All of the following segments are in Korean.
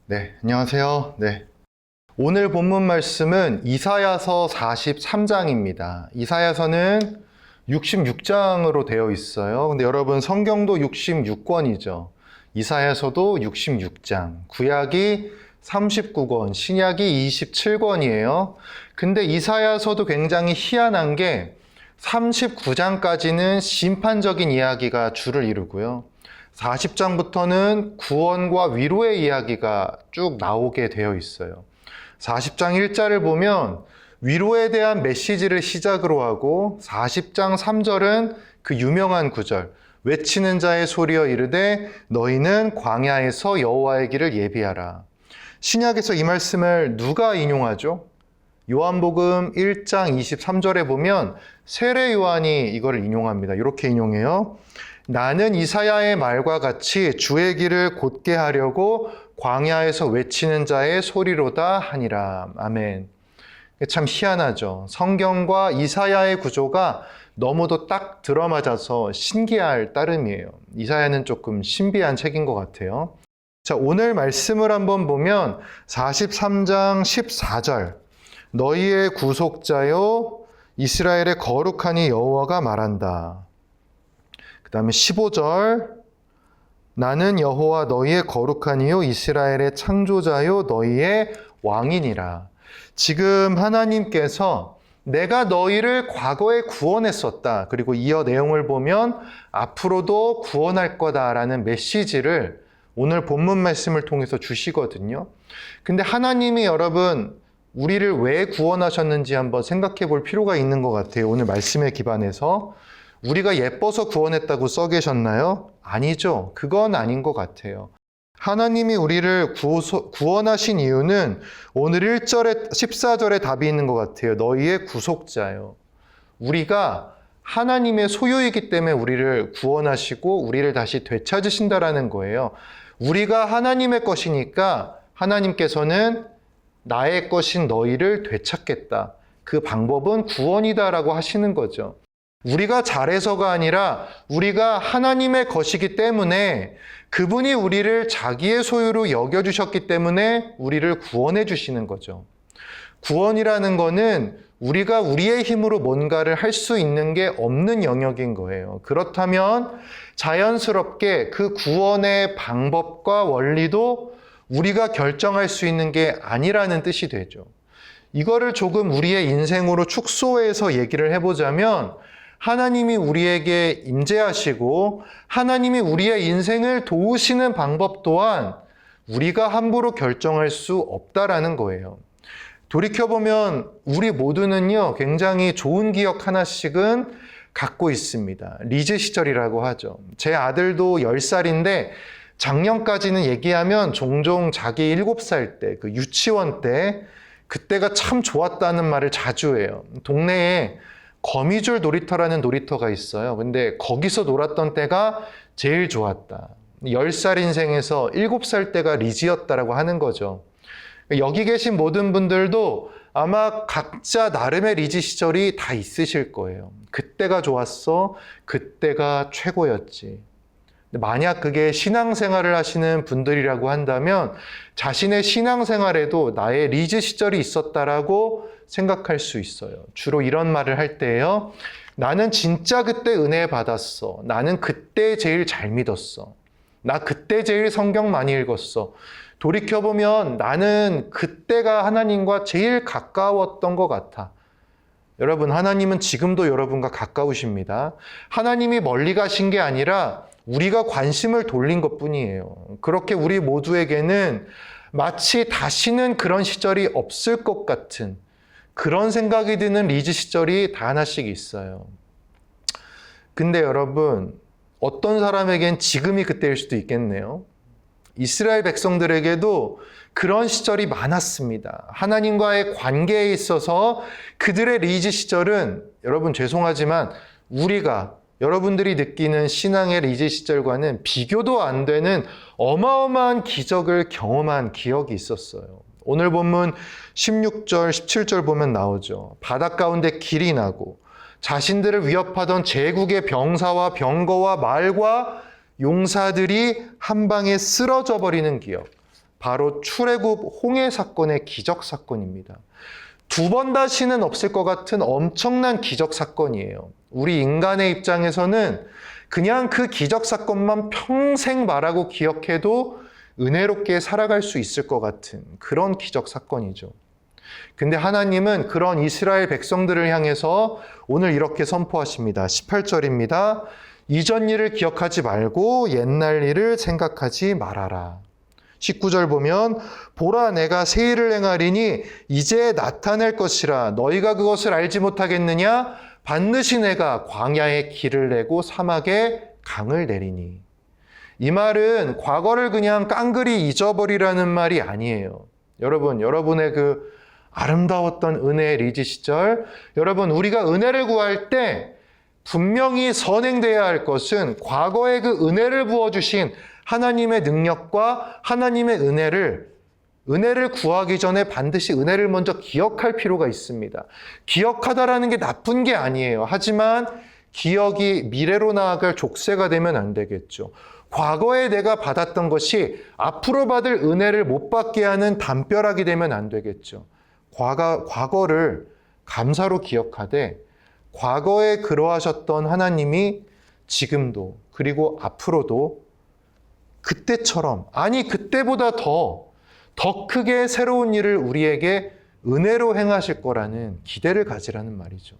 네, 안녕하세요. 네. 오늘 본문 말씀은 이사야서 43장입니다. 이사야서는 66장으로 되어 있어요. 근데 여러분 성경도 66권이죠. 이사야서도 66장, 구약이 39권, 신약이 27권이에요. 근데 이사야서도 굉장히 희한한 게 39장까지는 심판적인 이야기가 주를 이루고요. 40장부터는 구원과 위로의 이야기가 쭉 나오게 되어 있어요. 40장 1절을 보면 위로에 대한 메시지를 시작으로 하고 40장 3절은 그 유명한 구절 외치는 자의 소리여 이르되 너희는 광야에서 여호와의 길을 예비하라. 신약에서 이 말씀을 누가 인용하죠? 요한복음 1장 23절에 보면 세례 요한이 이걸 인용합니다. 이렇게 인용해요. 나는 이사야의 말과 같이 주의 길을 곧게 하려고 광야에서 외치는 자의 소리로다 하니라. 아멘. 참 희한하죠. 성경과 이사야의 구조가 너무도 딱 들어맞아서 신기할 따름이에요. 이사야는 조금 신비한 책인 것 같아요. 자, 오늘 말씀을 한번 보면 43장 14절 너희의 구속자요 이스라엘의 거룩하니 여호와가 말한다. 그 다음에 15절 나는 여호와 너희의 거룩하니요 이스라엘의 창조자요 너희의 왕이니라. 지금 하나님께서 내가 너희를 과거에 구원했었다. 그리고 이어 내용을 보면 앞으로도 구원할 거다라는 메시지를 오늘 본문 말씀을 통해서 주시거든요. 근데 하나님이 여러분 우리를 왜 구원하셨는지 한번 생각해 볼 필요가 있는 것 같아요. 오늘 말씀에 기반해서. 우리가 예뻐서 구원했다고 써 계셨나요? 아니죠. 그건 아닌 것 같아요. 하나님이 우리를 구원하신 이유는 오늘 1절에 14절에 답이 있는 것 같아요. 너희의 구속자요. 우리가 하나님의 소유이기 때문에 우리를 구원하시고 우리를 다시 되찾으신다라는 거예요. 우리가 하나님의 것이니까 하나님께서는 나의 것인 너희를 되찾겠다. 그 방법은 구원이다라고 하시는 거죠. 우리가 잘해서가 아니라 우리가 하나님의 것이기 때문에 그분이 우리를 자기의 소유로 여겨주셨기 때문에 우리를 구원해 주시는 거죠. 구원이라는 거는 우리가 우리의 힘으로 뭔가를 할 수 있는 게 없는 영역인 거예요. 그렇다면 자연스럽게 그 구원의 방법과 원리도 우리가 결정할 수 있는 게 아니라는 뜻이 되죠. 이거를 조금 우리의 인생으로 축소해서 얘기를 해보자면 하나님이 우리에게 임재하시고 하나님이 우리의 인생을 도우시는 방법 또한 우리가 함부로 결정할 수 없다라는 거예요. 돌이켜보면 우리 모두는요 굉장히 좋은 기억 하나씩은 갖고 있습니다. 리즈 시절이라고 하죠. 제 아들도 10살인데 작년까지는 얘기하면 종종 자기 7살 때, 그 유치원 때, 그때가 참 좋았다는 말을 자주 해요. 동네에 거미줄 놀이터라는 놀이터가 있어요. 근데 거기서 놀았던 때가 제일 좋았다. 10살 인생에서 7살 때가 리즈였다라고 하는 거죠. 여기 계신 모든 분들도 아마 각자 나름의 리즈 시절이 다 있으실 거예요. 그때가 좋았어. 그때가 최고였지. 만약 그게 신앙생활을 하시는 분들이라고 한다면 자신의 신앙생활에도 나의 리즈 시절이 있었다라고 생각할 수 있어요. 주로 이런 말을 할 때예요. 나는 진짜 그때 은혜 받았어. 나는 그때 제일 잘 믿었어. 나 그때 제일 성경 많이 읽었어. 돌이켜보면 나는 그때가 하나님과 제일 가까웠던 것 같아. 여러분, 하나님은 지금도 여러분과 가까우십니다. 하나님이 멀리 가신 게 아니라 우리가 관심을 돌린 것뿐이에요. 그렇게 우리 모두에게는 마치 다시는 그런 시절이 없을 것 같은 그런 생각이 드는 리즈 시절이 다 하나씩 있어요. 근데 여러분, 어떤 사람에겐 지금이 그때일 수도 있겠네요. 이스라엘 백성들에게도 그런 시절이 많았습니다. 하나님과의 관계에 있어서 그들의 리즈 시절은 여러분 죄송하지만 우리가 여러분들이 느끼는 신앙의 리즈 시절과는 비교도 안 되는 어마어마한 기적을 경험한 기억이 있었어요. 오늘 본문 16절, 17절 보면 나오죠. 바닷 가운데 길이 나고 자신들을 위협하던 제국의 병사와 병거와 말과 용사들이 한 방에 쓰러져 버리는 기억. 바로 출애굽 홍해 사건의 기적 사건입니다. 두 번 다시는 없을 것 같은 엄청난 기적 사건이에요. 우리 인간의 입장에서는 그냥 그 기적 사건만 평생 말하고 기억해도 은혜롭게 살아갈 수 있을 것 같은 그런 기적 사건이죠. 근데 하나님은 그런 이스라엘 백성들을 향해서 오늘 이렇게 선포하십니다. 18절입니다. 이전 일을 기억하지 말고 옛날 일을 생각하지 말아라. 19절 보면 보라 내가 새 일을 행하리니 이제 나타낼 것이라 너희가 그것을 알지 못하겠느냐? 반드시 내가 광야에 길을 내고 사막에 강을 내리니. 이 말은 과거를 그냥 깡그리 잊어버리라는 말이 아니에요. 여러분, 여러분의 그 아름다웠던 은혜의 리즈 시절, 여러분 우리가 은혜를 구할 때 분명히 선행돼야 할 것은 과거에 그 은혜를 부어주신 하나님의 능력과 하나님의 은혜를 구하기 전에 반드시 은혜를 먼저 기억할 필요가 있습니다. 기억하다라는 게 나쁜 게 아니에요. 하지만 기억이 미래로 나아갈 족쇄가 되면 안 되겠죠. 과거에 내가 받았던 것이 앞으로 받을 은혜를 못 받게 하는 담벼락이 되면 안 되겠죠. 과거를 감사로 기억하되 과거에 그러하셨던 하나님이 지금도 그리고 앞으로도 그때처럼 아니 그때보다 더 크게 새로운 일을 우리에게 은혜로 행하실 거라는 기대를 가지라는 말이죠.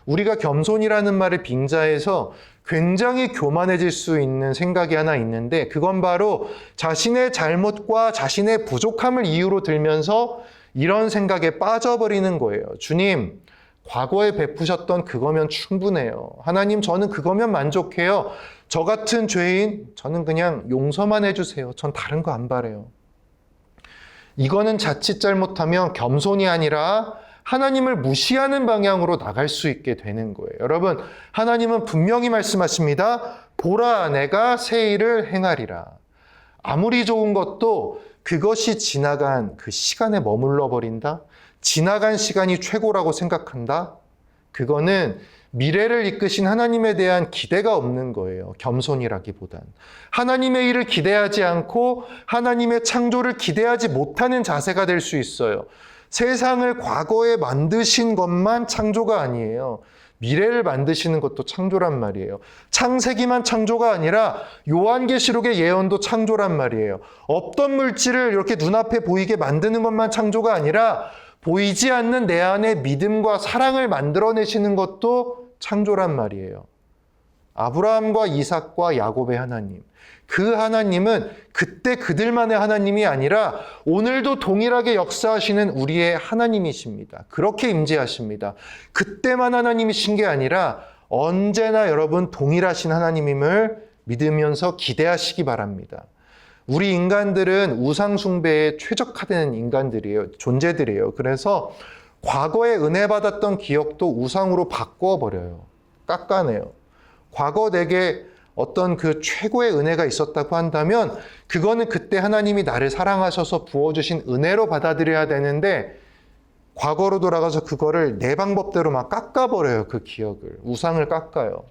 우리가 겸손이라는 말을 빙자해서 굉장히 교만해질 수 있는 생각이 하나 있는데 그건 바로 자신의 잘못과 자신의 부족함을 이유로 들면서 이런 생각에 빠져버리는 거예요. 주님, 과거에 베푸셨던 그거면 충분해요. 하나님, 저는 그거면 만족해요. 저 같은 죄인, 저는 그냥 용서만 해주세요. 전 다른 거 안 바래요. 이거는 자칫 잘못하면 겸손이 아니라 하나님을 무시하는 방향으로 나갈 수 있게 되는 거예요. 여러분, 하나님은 분명히 말씀하십니다. 보라, 내가 새 일을 행하리라. 아무리 좋은 것도 그것이 지나간 그 시간에 머물러 버린다? 지나간 시간이 최고라고 생각한다? 그거는 미래를 이끄신 하나님에 대한 기대가 없는 거예요. 겸손이라기보단. 하나님의 일을 기대하지 않고 하나님의 창조를 기대하지 못하는 자세가 될 수 있어요. 세상을 과거에 만드신 것만 창조가 아니에요. 미래를 만드시는 것도 창조란 말이에요. 창세기만 창조가 아니라 요한계시록의 예언도 창조란 말이에요. 없던 물질을 이렇게 눈앞에 보이게 만드는 것만 창조가 아니라 보이지 않는 내 안에 믿음과 사랑을 만들어내시는 것도 창조란 말이에요. 아브라함과 이삭과 야곱의 하나님. 그 하나님은 그때 그들만의 하나님이 아니라 오늘도 동일하게 역사하시는 우리의 하나님이십니다. 그렇게 임재하십니다. 그때만 하나님이신 게 아니라 언제나 여러분 동일하신 하나님임을 믿으면서 기대하시기 바랍니다. 우리 인간들은 우상 숭배에 최적화된 인간들이에요. 존재들이에요. 그래서 과거에 은혜 받았던 기억도 우상으로 바꿔버려요. 깎아내요. 과거 내게 어떤 그 최고의 은혜가 있었다고 한다면 그거는 그때 하나님이 나를 사랑하셔서 부어주신 은혜로 받아들여야 되는데 과거로 돌아가서 그거를 내 방법대로 막 깎아버려요. 그 기억을. 우상을 깎아요.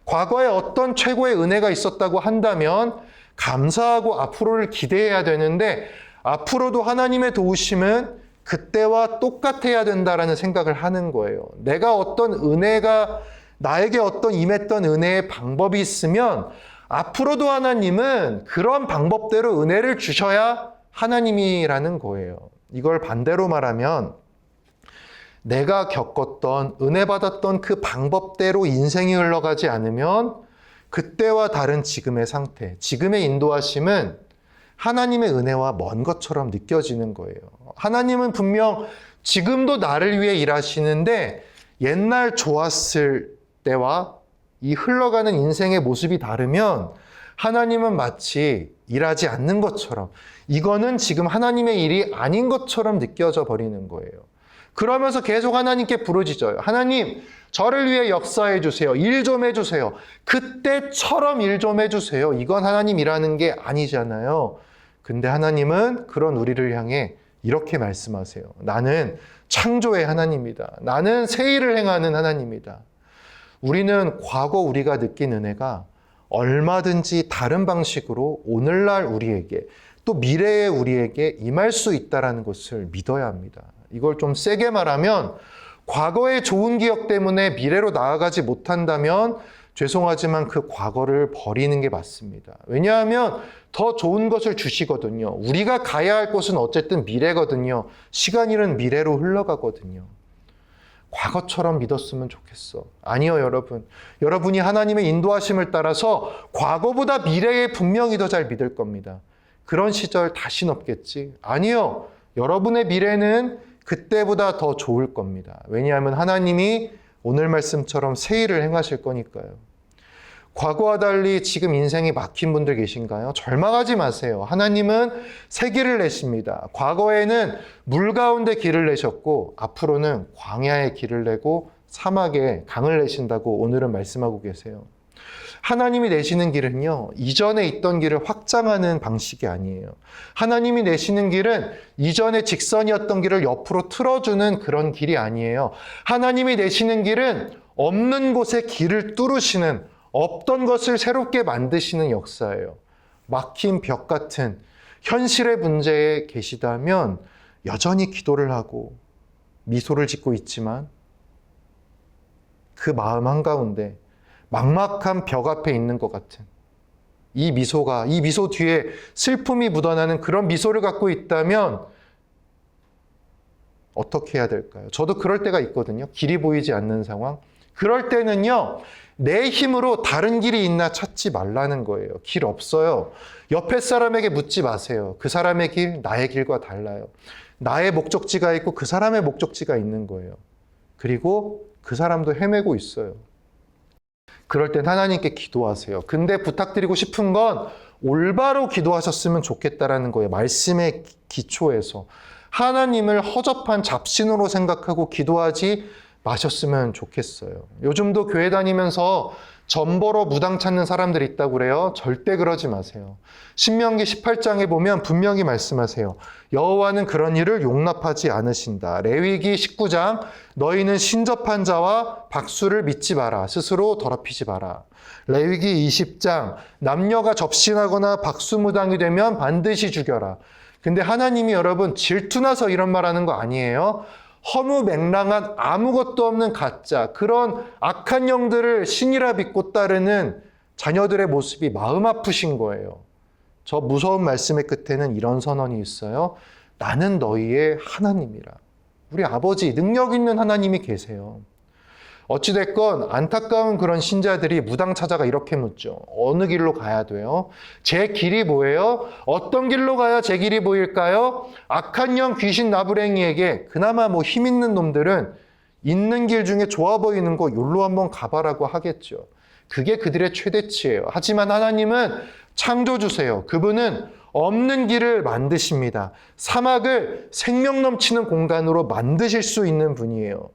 과거에 어떤 최고의 은혜가 있었다고 한다면 감사하고 앞으로를 기대해야 되는데 앞으로도 하나님의 도우심은 그때와 똑같아야 된다라는 생각을 하는 거예요. 내가 어떤 은혜가 나에게 어떤 임했던 은혜의 방법이 있으면 앞으로도 하나님은 그런 방법대로 은혜를 주셔야 하나님이라는 거예요. 이걸 반대로 말하면 내가 겪었던 은혜 받았던 그 방법대로 인생이 흘러가지 않으면 그때와 다른 지금의 상태, 지금의 인도하심은 하나님의 은혜와 먼 것처럼 느껴지는 거예요. 하나님은 분명 지금도 나를 위해 일하시는데 옛날 좋았을 때와 이 흘러가는 인생의 모습이 다르면 하나님은 마치 일하지 않는 것처럼 이거는 지금 하나님의 일이 아닌 것처럼 느껴져 버리는 거예요. 그러면서 계속 하나님께 부르짖어요. 하나님, 저를 위해 역사해 주세요. 일 좀 해주세요. 그때처럼 일 좀 해주세요. 이건 하나님 일하는 게 아니잖아요. 근데 하나님은 그런 우리를 향해 이렇게 말씀하세요. 나는 창조의 하나님이다. 나는 새 일을 행하는 하나님이다. 우리는 과거 우리가 느낀 은혜가 얼마든지 다른 방식으로 오늘날 우리에게 또 미래에 우리에게 임할 수 있다는 것을 믿어야 합니다. 이걸 좀 세게 말하면 과거의 좋은 기억 때문에 미래로 나아가지 못한다면 죄송하지만 그 과거를 버리는 게 맞습니다. 왜냐하면 더 좋은 것을 주시거든요. 우리가 가야 할 곳은 어쨌든 미래거든요. 시간이란 미래로 흘러가거든요. 과거처럼 믿었으면 좋겠어. 아니요, 여러분. 여러분이 하나님의 인도하심을 따라서 과거보다 미래에 분명히 더 잘 믿을 겁니다. 그런 시절 다신 없겠지? 아니요. 여러분의 미래는 그때보다 더 좋을 겁니다. 왜냐하면 하나님이 오늘 말씀처럼 새 일을 행하실 거니까요. 과거와 달리 지금 인생이 막힌 분들 계신가요? 절망하지 마세요. 하나님은 새 길을 내십니다. 과거에는 물 가운데 길을 내셨고 앞으로는 광야에 길을 내고 사막에 강을 내신다고 오늘은 말씀하고 계세요. 하나님이 내시는 길은요, 이전에 있던 길을 확장하는 방식이 아니에요. 하나님이 내시는 길은 이전에 직선이었던 길을 옆으로 틀어주는 그런 길이 아니에요. 하나님이 내시는 길은 없는 곳에 길을 뚫으시는, 없던 것을 새롭게 만드시는 역사예요. 막힌 벽 같은 현실의 문제에 계시다면 여전히 기도를 하고 미소를 짓고 있지만 그 마음 한가운데 막막한 벽 앞에 있는 것 같은 이 미소 뒤에 슬픔이 묻어나는 그런 미소를 갖고 있다면 어떻게 해야 될까요? 저도 그럴 때가 있거든요. 길이 보이지 않는 상황. 그럴 때는요, 내 힘으로 다른 길이 있나 찾지 말라는 거예요. 길 없어요. 옆에 사람에게 묻지 마세요. 그 사람의 길, 나의 길과 달라요. 나의 목적지가 있고 그 사람의 목적지가 있는 거예요. 그리고 그 사람도 헤매고 있어요. 그럴 땐 하나님께 기도하세요. 근데 부탁드리고 싶은 건 올바로 기도하셨으면 좋겠다라는 거예요. 말씀의 기초에서. 하나님을 허접한 잡신으로 생각하고 기도하지 마셨으면 좋겠어요. 요즘도 교회 다니면서 전보러 무당 찾는 사람들이 있다고 그래요. 절대 그러지 마세요. 신명기 18장에 보면 분명히 말씀하세요. 여호와는 그런 일을 용납하지 않으신다. 레위기 19장 너희는 신접한 자와 박수를 믿지 마라. 스스로 더럽히지 마라. 레위기 20장 남녀가 접신하거나 박수무당이 되면 반드시 죽여라. 근데 하나님이 여러분 질투나서 이런 말하는 거 아니에요. 허무맹랑한 아무것도 없는 가짜, 그런 악한 영들을 신이라 믿고 따르는 자녀들의 모습이 마음 아프신 거예요. 저 무서운 말씀의 끝에는 이런 선언이 있어요. 나는 너희의 하나님이라. 우리 아버지, 능력 있는 하나님이 계세요. 어찌됐건 안타까운 그런 신자들이 무당 찾아가 이렇게 묻죠. 어느 길로 가야 돼요? 제 길이 뭐예요? 어떤 길로 가야 제 길이 보일까요? 악한 영 귀신 나부랭이에게 그나마 힘 있는 놈들은 있는 길 중에 좋아 보이는 거 요로 한번 가봐라고 하겠죠. 그게 그들의 최대치예요. 하지만 하나님은 창조주세요. 그분은 없는 길을 만드십니다. 사막을 생명 넘치는 공간으로 만드실 수 있는 분이에요.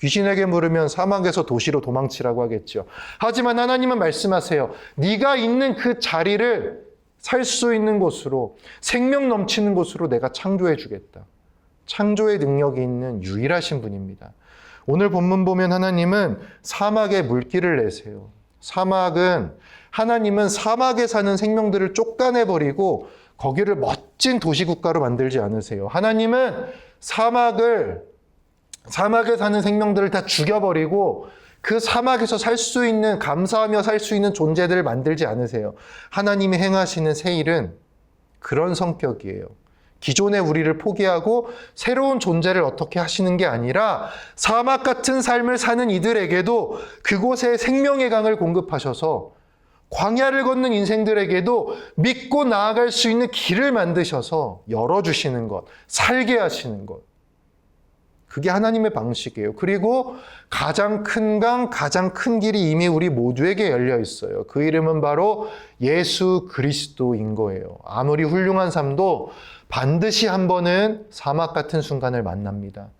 귀신에게 물으면 사막에서 도시로 도망치라고 하겠죠. 하지만 하나님은 말씀하세요. 네가 있는 그 자리를 살 수 있는 곳으로, 생명 넘치는 곳으로 내가 창조해 주겠다. 창조의 능력이 있는 유일하신 분입니다. 오늘 본문 보면 하나님은 사막에 물길을 내세요. 하나님은 사막에 사는 생명들을 쫓아내버리고 거기를 멋진 도시국가로 만들지 않으세요. 하나님은 사막에 사는 생명들을 다 죽여버리고 그 사막에서 살 수 있는, 감사하며 살 수 있는 존재들을 만들지 않으세요. 하나님이 행하시는 새 일은 그런 성격이에요. 기존의 우리를 포기하고 새로운 존재를 어떻게 하시는 게 아니라 사막 같은 삶을 사는 이들에게도 그곳에 생명의 강을 공급하셔서 광야를 걷는 인생들에게도 믿고 나아갈 수 있는 길을 만드셔서 열어주시는 것, 살게 하시는 것. 그게 하나님의 방식이에요. 그리고 가장 큰 강, 가장 큰 길이 이미 우리 모두에게 열려 있어요. 그 이름은 바로 예수 그리스도인 거예요. 아무리 훌륭한 삶도 반드시 한 번은 사막 같은 순간을 만납니다.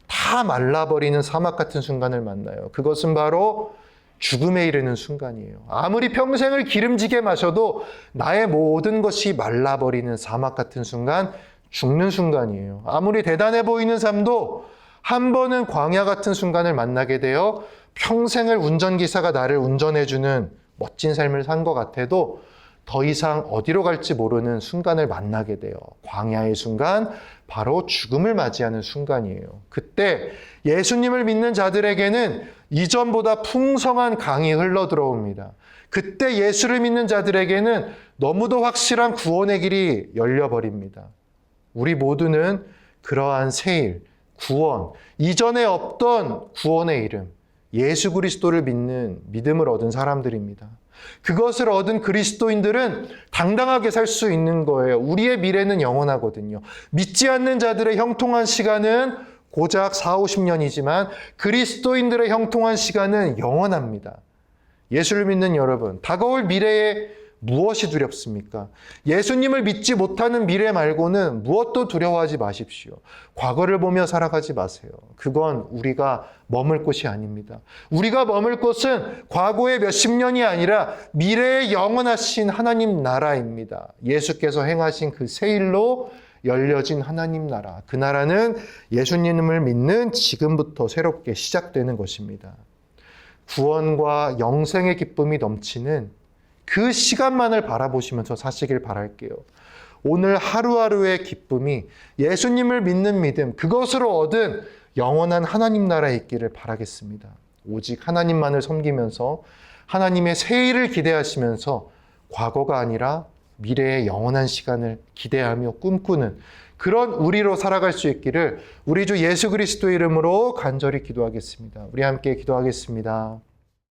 다 말라버리는 사막 같은 순간을 만나요. 그것은 바로 죽음에 이르는 순간이에요. 아무리 평생을 기름지게 마셔도 나의 모든 것이 말라버리는 사막 같은 순간, 죽는 순간이에요. 아무리 대단해 보이는 삶도 한 번은 광야 같은 순간을 만나게 되어 평생을 운전기사가 나를 운전해주는 멋진 삶을 산 것 같아도 더 이상 어디로 갈지 모르는 순간을 만나게 돼요. 광야의 순간, 바로 죽음을 맞이하는 순간이에요. 그때 예수님을 믿는 자들에게는 이전보다 풍성한 강이 흘러 들어옵니다. 그때 예수를 믿는 자들에게는 너무도 확실한 구원의 길이 열려버립니다. 우리 모두는 그러한 새 일, 구원, 이전에 없던 구원의 이름, 예수 그리스도를 믿는 믿음을 얻은 사람들입니다. 그것을 얻은 그리스도인들은 당당하게 살 수 있는 거예요. 우리의 미래는 영원하거든요. 믿지 않는 자들의 형통한 시간은 고작 4, 50년이지만 그리스도인들의 형통한 시간은 영원합니다. 예수를 믿는 여러분, 다가올 미래에 무엇이 두렵습니까? 예수님을 믿지 못하는 미래 말고는 무엇도 두려워하지 마십시오. 과거를 보며 살아가지 마세요. 그건 우리가 머물 곳이 아닙니다. 우리가 머물 곳은 과거의 몇십 년이 아니라 미래의 영원하신 하나님 나라입니다. 예수께서 행하신 그 새 일로 열려진 하나님 나라. 그 나라는 예수님을 믿는 지금부터 새롭게 시작되는 것입니다. 구원과 영생의 기쁨이 넘치는 그 시간만을 바라보시면서 사시길 바랄게요. 오늘 하루하루의 기쁨이 예수님을 믿는 믿음, 그것으로 얻은 영원한 하나님 나라에 있기를 바라겠습니다. 오직 하나님만을 섬기면서 하나님의 새 일을 기대하시면서 과거가 아니라 미래의 영원한 시간을 기대하며 꿈꾸는 그런 우리로 살아갈 수 있기를 우리 주 예수 그리스도의 이름으로 간절히 기도하겠습니다. 우리 함께 기도하겠습니다.